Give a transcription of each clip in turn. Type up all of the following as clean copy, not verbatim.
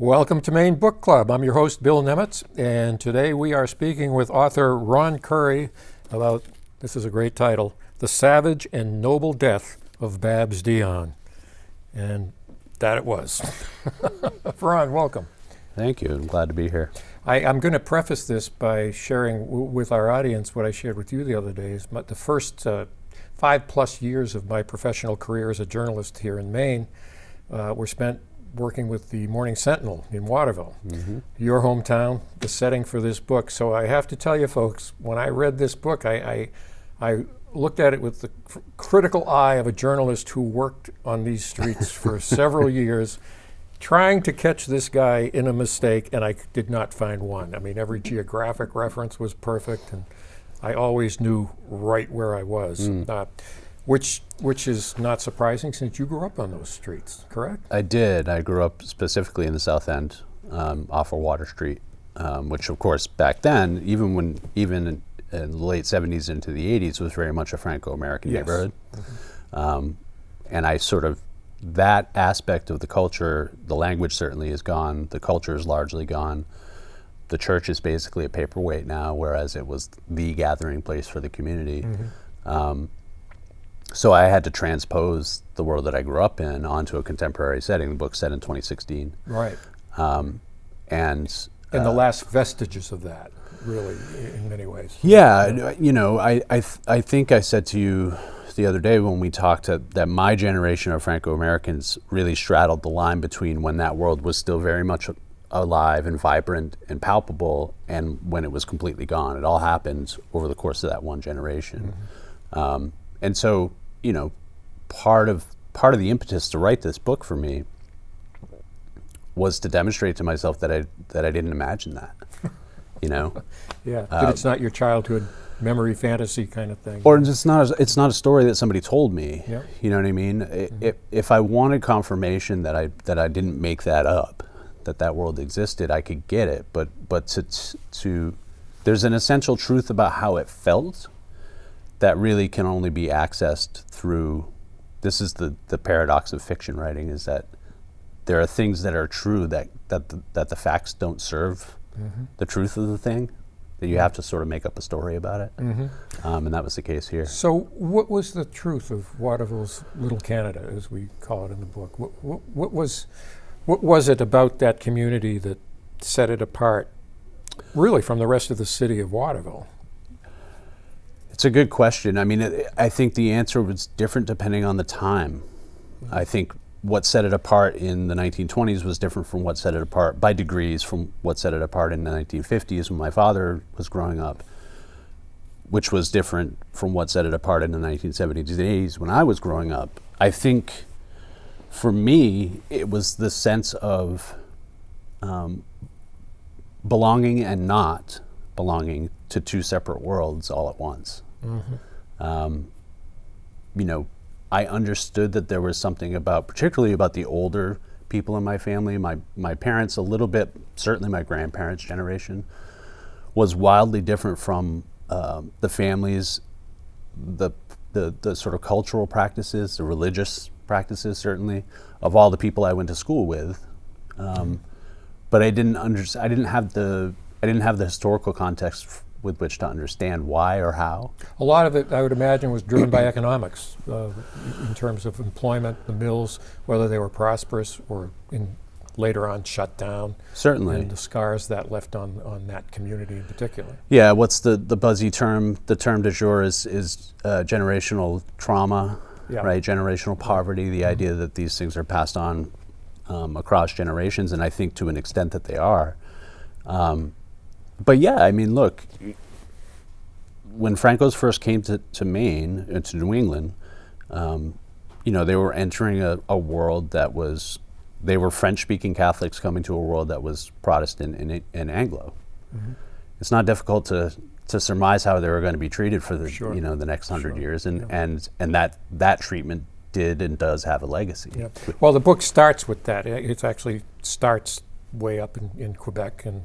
Welcome to Maine Book Club. I'm your host, Bill Nemitz, and today we are speaking with author Ron Currie about, this is a great title, The Savage and Noble Death of Babs Dionne. And that it was. Ron, welcome. Thank you. I'm glad to be here. I'm going to preface this by sharing with our audience what I shared with you the other day. Is the first 5+ years of my professional career as a journalist here in Maine were spent working with the Morning Sentinel in Waterville, your hometown, the setting for this book. So I have to tell you folks, when I read this book, I looked at it with the critical eye of a journalist who worked on these streets for several years, trying to catch this guy in a mistake, and I did not find one. I mean, every geographic reference was perfect, and I always knew right where I was. Which is not surprising since you grew up on those streets, correct? I did. I grew up specifically in the South End, off of Water Street, which of course back then, even in the late 70s into the 80s, was very much a Franco-American neighborhood. And I sort of, that aspect of the culture, the language certainly is gone, the culture is largely gone. The church is basically a paperweight now, whereas it was the gathering place for the community. So I had to transpose the world that I grew up in onto a contemporary setting. The book's set in 2016. Right. And the last vestiges of that, really, in many ways. Yeah, you know, I think I said to you the other day when we talked that my generation of Franco-Americans really straddled the line between when that world was still very much alive and vibrant and palpable and when it was completely gone. It all happened over the course of that one generation. And so, you know, part of the impetus to write this book for me was to demonstrate to myself that I didn't imagine that, you know. That it's not your childhood memory fantasy kind of thing. Or it's not a story that somebody told me. Yeah. You know what I mean? If I wanted confirmation that I didn't make that up, that world existed, I could get it. But to there's an essential truth about how it felt that really can only be accessed through, this is the paradox of fiction writing, is that there are things that are true that the facts don't serve the truth of the thing, that you have to sort of make up a story about it. And that was the case here. So what was the truth of Waterville's Little Canada, as we call it in the book? What was it about that community that set it apart, really, from the rest of the city of Waterville? It's a good question. I mean, I think the answer was different depending on the time. I think what set it apart in the 1920s was different from what set it apart by degrees from what set it apart in the 1950s when my father was growing up, which was different from what set it apart in the 1970s and 80s when I was growing up. I think for me, it was the sense of belonging and not belonging to two separate worlds all at once. You know, I understood that there was something particularly about the older people in my family, my parents a little bit, certainly my grandparents' generation, was wildly different from the families, the sort of cultural practices, the religious practices, certainly, of all the people I went to school with. But I didn't have the historical context with which to understand why or how. A lot of it, I would imagine, was driven by economics in terms of employment, the mills, whether they were prosperous or later on shut down. Certainly. And the scars that left on that community in particular. Yeah, what's the buzzy term? The term du jour is generational trauma, right? Generational poverty, the idea that these things are passed on across generations, and I think to an extent that they are. But yeah, I mean, look, when Francos first came to Maine, to New England, you know, they were entering a world that they were French-speaking Catholics coming to a world that was Protestant and Anglo. It's not difficult to surmise how they were going to be treated for the the next 100 years, and that treatment did and does have a legacy. Yeah. Well, the book starts with that. It actually starts way up in Quebec and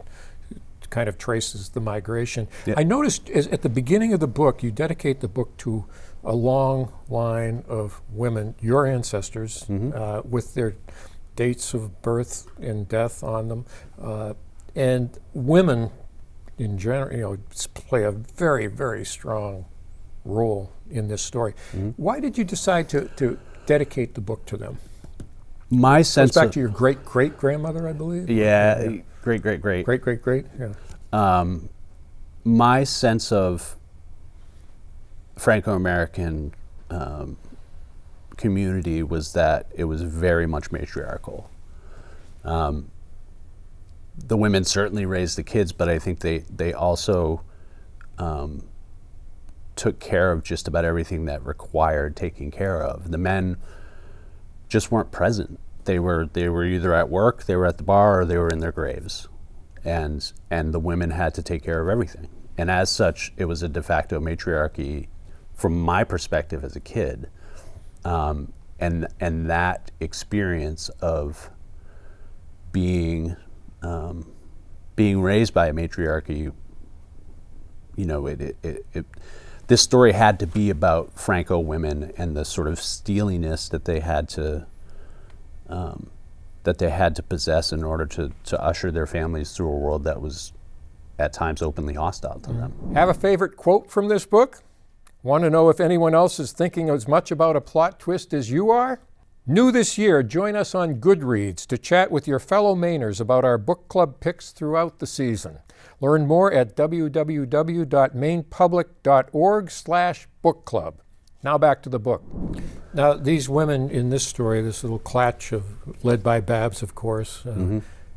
kind of traces the migration. Yeah. I noticed at the beginning of the book, you dedicate the book to a long line of women, your ancestors, with their dates of birth and death on them, and women in general, play a very, very strong role in this story. Why did you decide to dedicate the book to them? My sense goes back to your great-great-grandmother, I believe? Yeah, great-great-great. Great-great-great, yeah. My sense of Franco-American community was that it was very much matriarchal. The women certainly raised the kids, but I think they also took care of just about everything that required taking care of. The men just weren't present. They were either at work, they were at the bar, or they were in their graves, and the women had to take care of everything. And as such, it was a de facto matriarchy, from my perspective as a kid. And that experience of being raised by a matriarchy, this story had to be about Franco women and the sort of steeliness that they had to possess in order to usher their families through a world that was at times openly hostile to them. Have a favorite quote from this book? Want to know if anyone else is thinking as much about a plot twist as you are? New this year, join us on Goodreads to chat with your fellow Mainers about our book club picks throughout the season. Learn more at www.mainepublic.org/book club. Now back to the book. Now, these women in this story, this little clutch led by Babs, of course,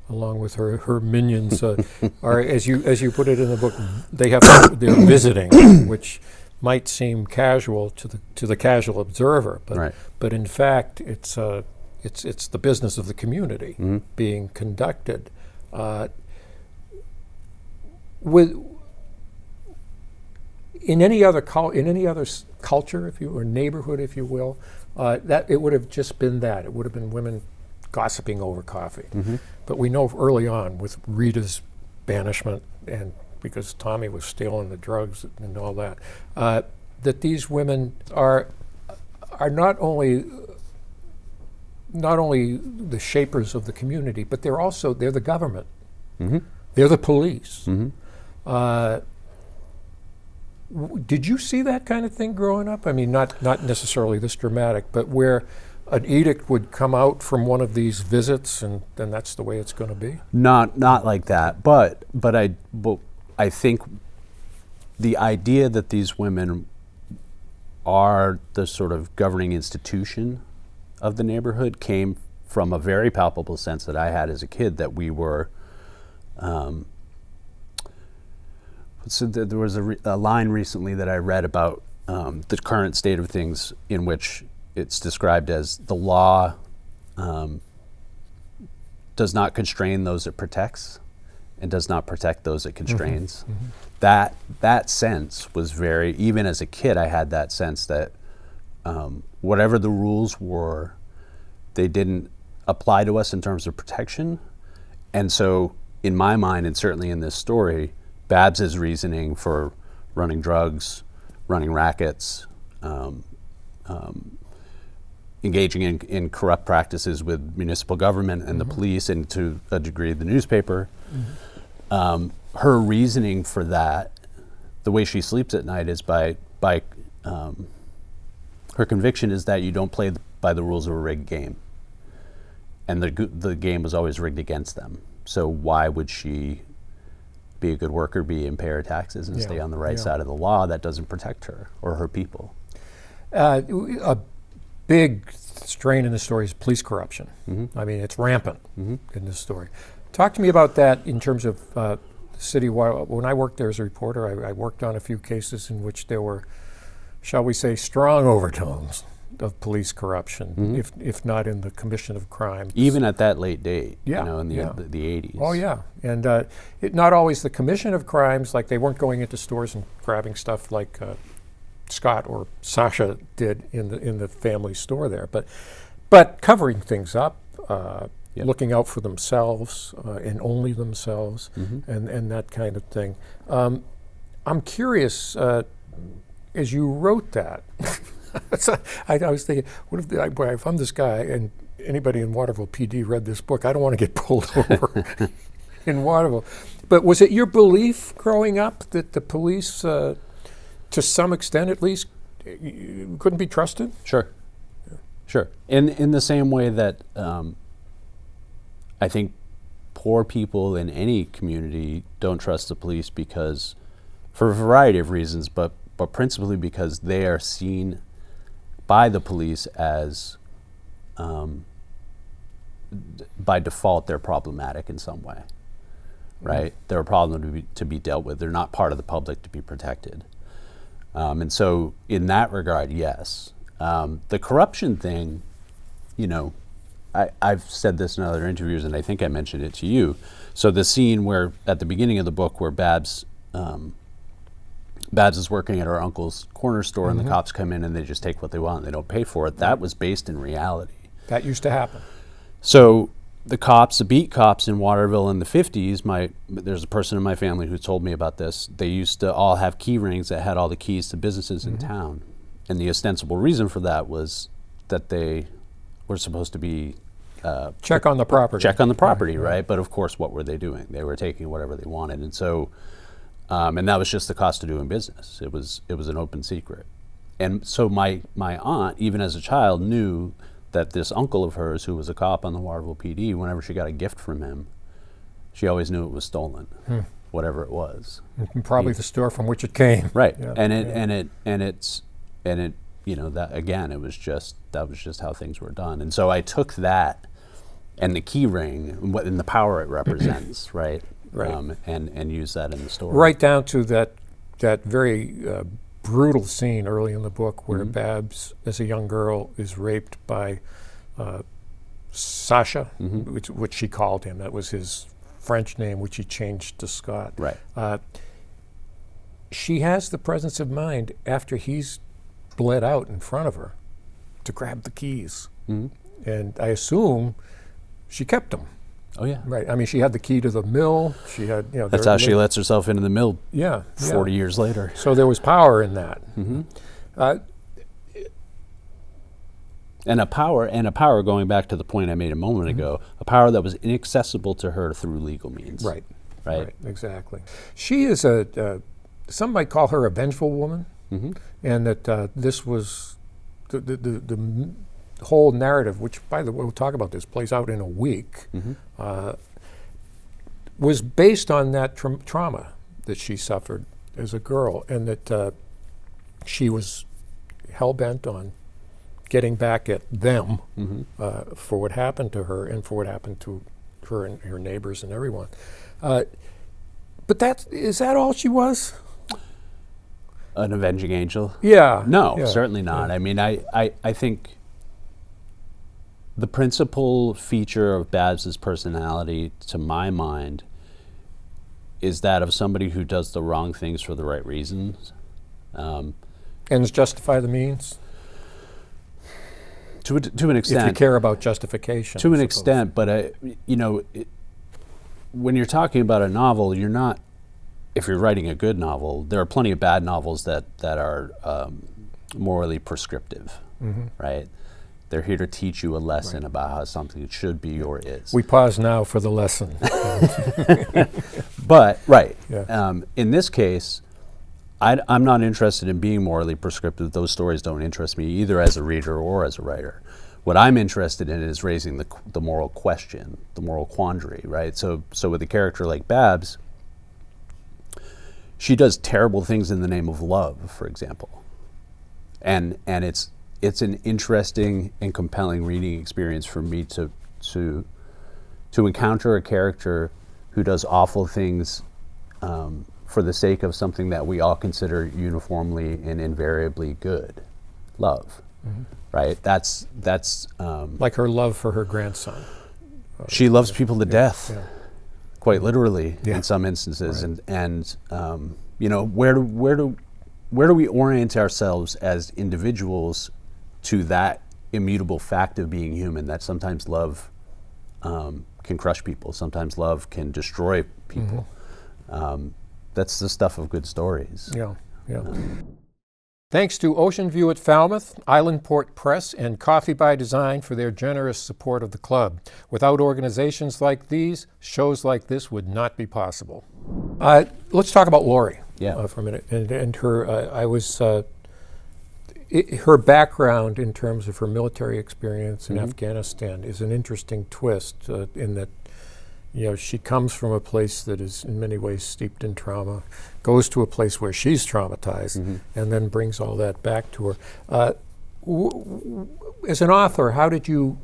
along with her minions, are, as you put it in the book, they're visiting, which might seem casual to the casual observer, but in fact, it's the business of the community being conducted. In any other culture, or neighborhood, if you will, that it would have just been that. It would have been women gossiping over coffee. But we know early on with Rita's banishment, and because Tommy was stealing the drugs and all that, that these women are not only the shapers of the community, but they're the government. They're the police. Did you see that kind of thing growing up? I mean, not necessarily this dramatic, but where an edict would come out from one of these visits, and then that's the way it's going to be? Not like that, but I think the idea that these women are the sort of governing institution of the neighborhood came from a very palpable sense that I had as a kid, that we were. So there was a line recently that I read about the current state of things, in which it's described as the law does not constrain those it protects, and does not protect those it constrains. That sense was very, even as a kid, I had that sense that whatever the rules were, they didn't apply to us in terms of protection. And so in my mind, and certainly in this story, Babs's reasoning for running drugs, running rackets, engaging in corrupt practices with municipal government and the police, and to a degree the newspaper, her reasoning for that, the way she sleeps at night, is by her conviction is that you don't play by the rules of a rigged game, and the game was always rigged against them. So why would she be a good worker, pay her taxes, and stay on the right side of the law that doesn't protect her or her people? A big strain in the story is police corruption. I mean, it's rampant in this story. Talk to me about that in terms of city. When I worked there as a reporter, I worked on a few cases in which there were, shall we say, strong overtones of police corruption, if not in the commission of crimes. Even at that late date, in the 80s. Oh, yeah. And not always the commission of crimes, like they weren't going into stores and grabbing stuff like Scott or Sasha did in the family store there, but covering things up, looking out for themselves and only themselves, and that kind of thing. I'm curious, as you wrote that, I was thinking, what if I'm this guy, and anybody in Waterville PD read this book, I don't want to get pulled over in Waterville. But was it your belief growing up that the police, to some extent at least, couldn't be trusted? Sure. Sure. In the same way that I think poor people in any community don't trust the police because, for a variety of reasons, but principally because they are seen by the police as, by default, they're problematic in some way, right? They're a problem to be dealt with. They're not part of the public to be protected. And so in that regard, yes. The corruption thing, I've said this in other interviews, and I think I mentioned it to you. So the scene where, at the beginning of the book, where Babs is working at her uncle's corner store, and the cops come in and they just take what they want and they don't pay for it, that was based in reality. That used to happen. So the beat cops in Waterville in the 50s, there's a person in my family who told me about this. They used to all have key rings that had all the keys to businesses in town. And the ostensible reason for that was that they were supposed to be check on the property. Check on the property, right? But of course, what were they doing? They were taking whatever they wanted, and so, and that was just the cost of doing business. It was an open secret, and so my aunt, even as a child, knew that this uncle of hers, who was a cop on the Waterville PD, whenever she got a gift from him, she always knew it was stolen, whatever it was. And probably the store from which it came. Right, yeah. And it, that again, that was just how things were done. And so I took that and the key ring and the power it represents, right? And use that in the story. Right down to that very brutal scene early in the book where Babs, as a young girl, is raped by Sasha, which she called him. That was his French name, which he changed to Scott. Right. She has the presence of mind after he's bled out in front of her to grab the keys. And I assume she kept them. Oh yeah. Right. I mean, she had the key to the mill. She had, That's how she lets herself into the mill. Yeah. 40 years later. So there was power in that. And a power, going back to the point I made a moment ago, a power that was inaccessible to her through legal means. Right. Right. Exactly. She is some might call her a vengeful woman, and that this was the whole narrative, which, by the way, we'll talk about this, plays out in a week, was based on that trauma that she suffered as a girl, and that she was hell-bent on getting back at them for what happened to her and for what happened to her and her neighbors and everyone. But is that all she was? An avenging angel? Yeah. No, certainly not. I mean, I think the principal feature of Babs's personality, to my mind, is that of somebody who does the wrong things for the right reasons. Ends justify the means? To an extent. If you care about justification. To an extent, but when you're talking about a novel, you're not, if you're writing a good novel, there are plenty of bad novels that are morally prescriptive, right? They're here to teach you a lesson about how something should be or is. We pause now for the lesson. But, in this case, I'm not interested in being morally prescriptive. Those stories don't interest me either as a reader or as a writer. What I'm interested in is raising the moral question, the moral quandary, right? So with a character like Babs, she does terrible things in the name of love, for example. And it's an interesting and compelling reading experience for me to encounter a character who does awful things for the sake of something that we all consider uniformly and invariably good, love, right? That's like her love for her grandson. She loves people to death, quite literally in some instances, and where do we orient ourselves as individuals to that immutable fact of being human, that sometimes love can crush people, sometimes love can destroy people. That's the stuff of good stories. Yeah. Thanks to OceanView at Falmouth, Islandport Press, and Coffee by Design for their generous support of the club. Without organizations like these, shows like this would not be possible. Let's talk about Lori for a minute. And her, her background in terms of her military experience in Afghanistan is an interesting twist in that, she comes from a place that is in many ways steeped in trauma, goes to a place where she's traumatized, and then brings all that back to her. As an author, how did you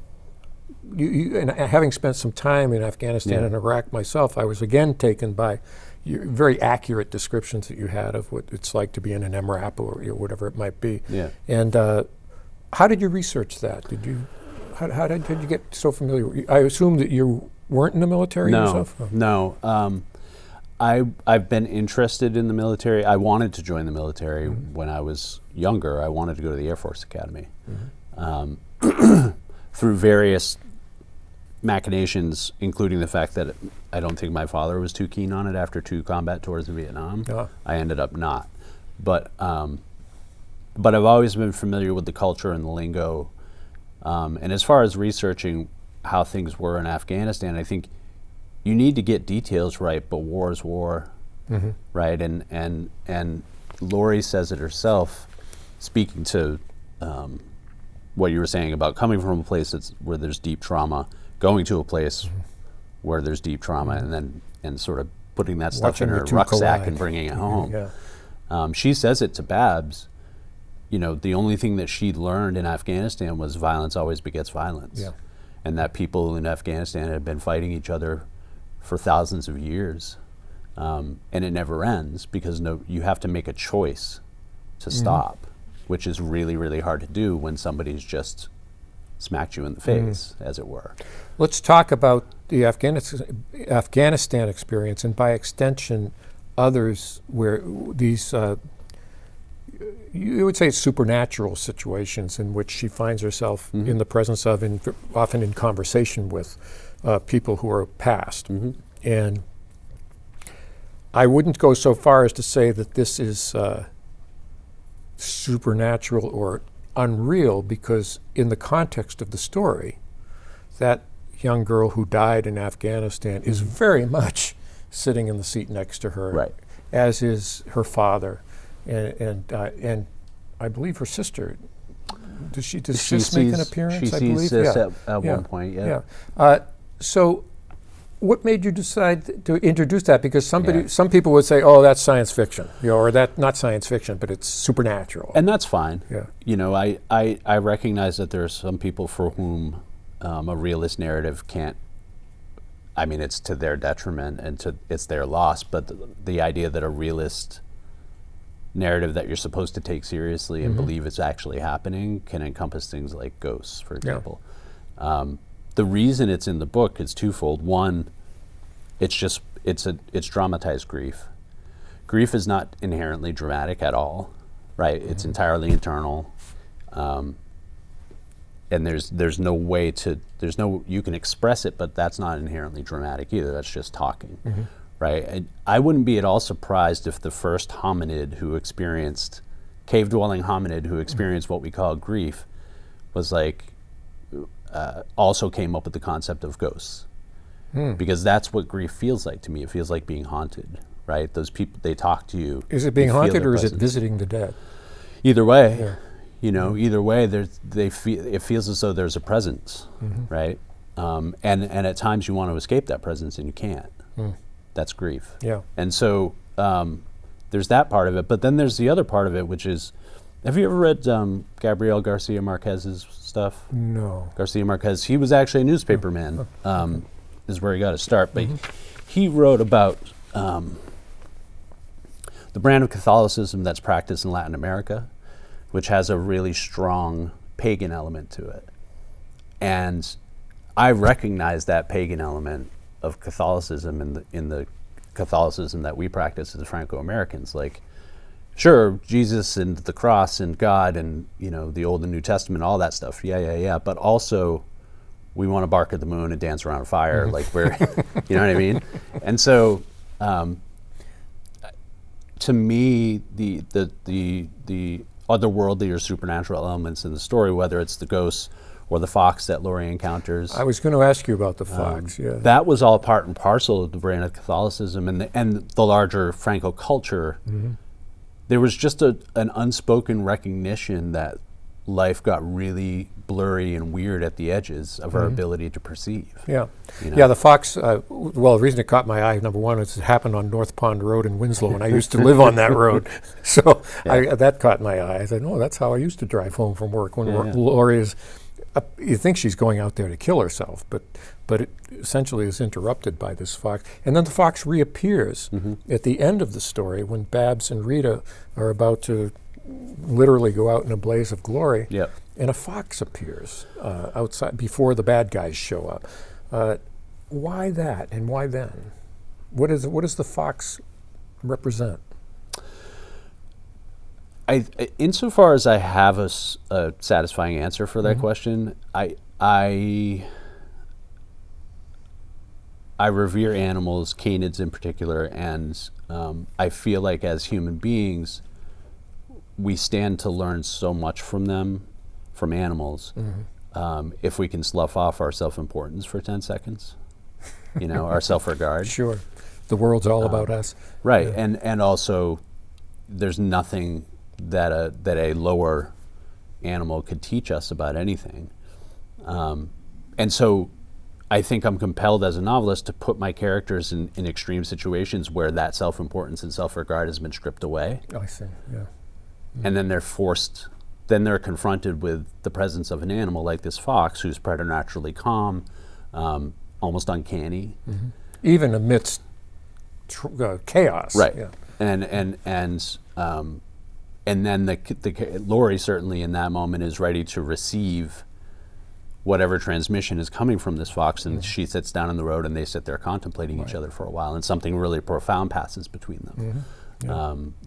and having spent some time in Afghanistan and Iraq myself, I was again taken by your very accurate descriptions that you had of what it's like to be in an MRAP or whatever it might be. Yeah. And how did you research that? How did you get so familiar? I assume that you weren't in the military yourself? No. I've been interested in the military. I wanted to join the military when I was younger. I wanted to go to the Air Force Academy. Through various machinations, including the fact that I don't think my father was too keen on it after 2 combat tours in Vietnam. I ended up not. But I've always been familiar with the culture and the lingo. And as far as researching how things were in Afghanistan, I think you need to get details right, but war is war, right? And Lori says it herself, speaking to what you were saying about coming from a place where there's deep trauma, going to a place where there's deep trauma, and sort of putting that stuff in her rucksack and bringing it home. She says it to Babs. The only thing that she learned in Afghanistan was violence always begets violence. And that people in Afghanistan had been fighting each other for thousands of years. And it never ends because you have to make a choice to stop, which is really, really hard to do when somebody's just smacked you in the face, as it were. Let's talk about the Afghanistan experience, and by extension, others where these you would say supernatural situations in which she finds herself in the presence of, and often in conversation with, people who are past. And I wouldn't go so far as to say that this is supernatural or unreal, because in the context of the story, that young girl who died in Afghanistan is very much sitting in the seat next to her, as is her father. And I believe her sister. Does Sis make an appearance? She sees Sis at one point. So, what made you decide to introduce that? Because some people would say, "Oh, that's science fiction," or that not science fiction, but it's supernatural. And that's fine. I recognize that there are some people for whom a realist narrative can't. I mean, it's to their detriment and it's their loss. But the idea that a realist narrative that you're supposed to take seriously and believe it's actually happening can encompass things like ghosts, for example. The reason it's in the book is twofold. One, it's dramatized grief. Grief is not inherently dramatic at all, right? It's entirely internal, and there's no way to you can express it, but that's not inherently dramatic either. That's just talking. Right? I wouldn't be at all surprised if the first hominid who experienced, cave-dwelling hominid who experienced what we call grief, was like, also came up with the concept of ghosts. Because that's what grief feels like to me. It feels like being haunted, right? Those people, they talk to you. Is it being haunted or is it visiting the dead? Either way, either way, it feels as though there's a presence, right? And at times you want to escape that presence and you can't. That's grief. And so there's that part of it, but then there's the other part of it, which is, have you ever read Gabriel Garcia Marquez's stuff? No. Garcia Marquez, he was actually a newspaper man, is where he got his start, but he wrote about the brand of Catholicism that's practiced in Latin America, which has a really strong pagan element to it. And I recognize that pagan element of Catholicism in the Catholicism that we practice as Franco-Americans. Like, sure, Jesus and the cross and God and the Old and New Testament, all that stuff. But also, we want to bark at the moon and dance around a fire. Like we're, you know what I mean? And so, to me, the otherworldly or supernatural elements in the story, whether it's the ghosts or the fox that Laurie encounters. I was going to ask you about the fox. That was all part and parcel of the brain of Catholicism and the larger Franco culture. There was just an unspoken recognition that life got really blurry and weird at the edges of our ability to perceive. Yeah, you know? yeah. The fox. Well, the reason it caught my eye, number one, is it happened on North Pond Road in Winslow, and I used to live on that road, so that caught my eye. I said, "No, that's how I used to drive home from work." When Laurie is, you think she's going out there to kill herself, but it essentially is interrupted by this fox, and then the fox reappears at the end of the story when Babs and Rita are about to literally go out in a blaze of glory. Yep. And a fox appears outside before the bad guys show up. Why that, and why then? What does the fox represent? Insofar as I have a satisfying answer for that question, I revere animals, canids in particular, and I feel like as human beings, we stand to learn so much from them, from animals, if we can slough off our self-importance for 10 seconds, our self-regard. Sure. The world's all about us. Right, and also there's nothing that a lower animal could teach us about anything. And so I think I'm compelled as a novelist to put my characters in extreme situations where that self-importance and self-regard has been stripped away. I see, yeah. And then they're confronted with the presence of an animal like this fox who's preternaturally calm, almost uncanny. Even amidst chaos. Right. Yeah. And then Laurie certainly in that moment is ready to receive whatever transmission is coming from this fox, and she sits down on the road and they sit there contemplating each other for a while, and something really profound passes between them.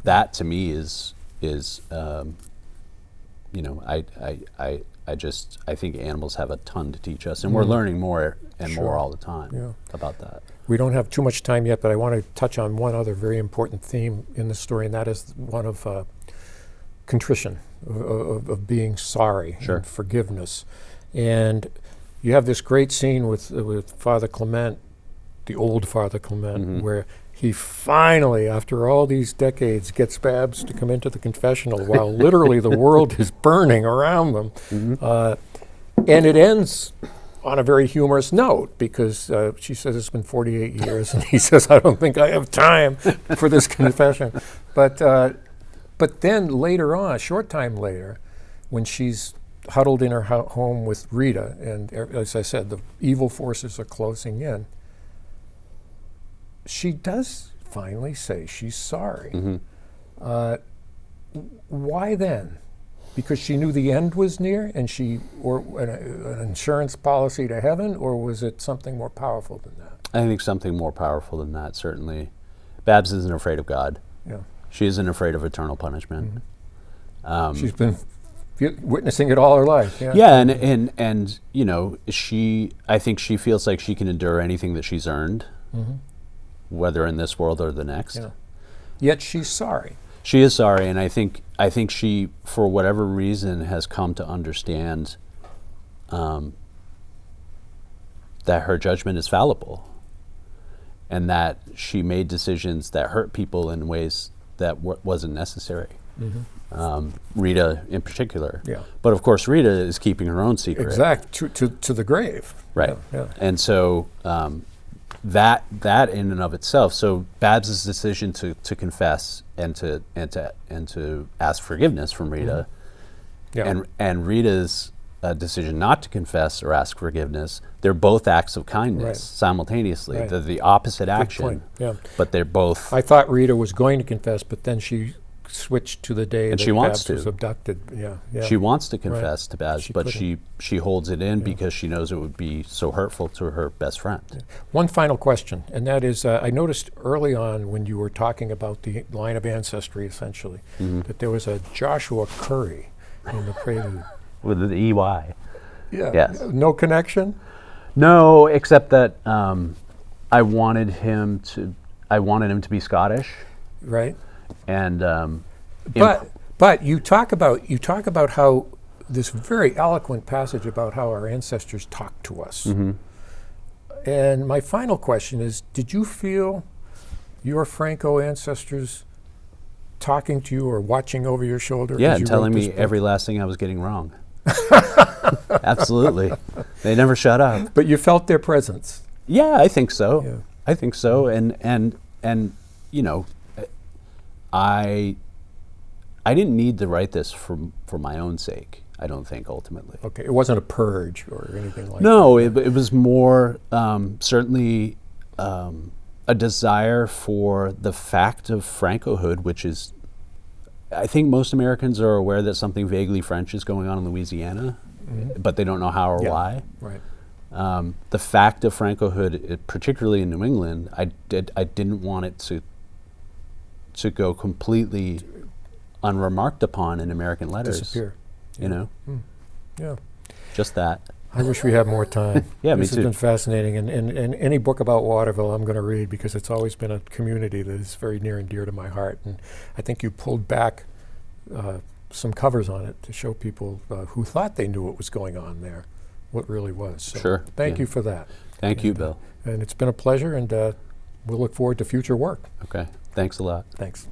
That to me is I think animals have a ton to teach us, and we're learning more and more all the time about that. We don't have too much time yet, but I want to touch on one other very important theme in the story, and that is one of contrition, of being sorry, and forgiveness. And you have this great scene with Father Clement, the old Father Clement, where he finally, after all these decades, gets Babs to come into the confessional while literally the world is burning around them. And it ends on a very humorous note, because she says it's been 48 years, and he says, I don't think I have time for this confession. But then later on, a short time later, when she's huddled in her home with Rita, and as I said, the evil forces are closing in, she does finally say she's sorry. Why then? Because she knew the end was near, and or an insurance policy to heaven, or was it something more powerful than that? I think something more powerful than that, certainly. Babs isn't afraid of God. Yeah. She isn't afraid of eternal punishment. She's been witnessing it all her life. And I think she feels like she can endure anything that she's earned, whether in this world or the next. Yeah. Yet she's sorry. She is sorry, and I think she, for whatever reason, has come to understand that her judgment is fallible, and that she made decisions that hurt people in ways that wasn't necessary. Rita in particular. Yeah. But of course, Rita is keeping her own secret. Exactly, to the grave. Right. Yeah. And so that in and of itself. So Babs's decision to confess and to ask forgiveness from Rita, and Rita's decision not to confess or ask forgiveness, they're both acts of kindness simultaneously. They're the opposite action. But they're both. I thought Rita was going to confess, but then she switched to the day that Babs was abducted. She wants to confess to Babs, but she holds it in because she knows it would be so hurtful to her best friend. One final question, and that is, I noticed early on when you were talking about the line of ancestry, essentially, that there was a Joshua Currie in the prelude. With the EY. Yeah. Yes. No connection? No, except that I wanted him to be Scottish. Right. And But you talk about how this very eloquent passage about how our ancestors talked to us. Mm-hmm. And my final question is, did you feel your Franco ancestors talking to you or watching over your shoulder? Yeah, as you and telling wrote this me book? every last thing I was getting wrong. Absolutely. They never shut up. But you felt their presence. Yeah, I think so. Yeah. I think so. And you know, I didn't need to write this for my own sake, I don't think, ultimately. Okay, it wasn't a purge or anything like that. No, it was more certainly a desire for the fact of Francohood, which is, I think most Americans are aware that something vaguely French is going on in Louisiana, but they don't know how or why. Right. The fact of Francohood, particularly in New England, I didn't want it to go completely unremarked upon in American letters. Disappear. You know? Yeah. Just that. I wish we had more time. Yeah, me This has too. been fascinating. And any book about Waterville I'm going to read, because it's always been a community that is very near and dear to my heart. And I think you pulled back some covers on it to show people who thought they knew what was going on there, what really was. So Sure. Thank Yeah. you for that. Thank you, Bill. And it's been a pleasure, and we'll look forward to future work. Okay. Thanks a lot. Thanks.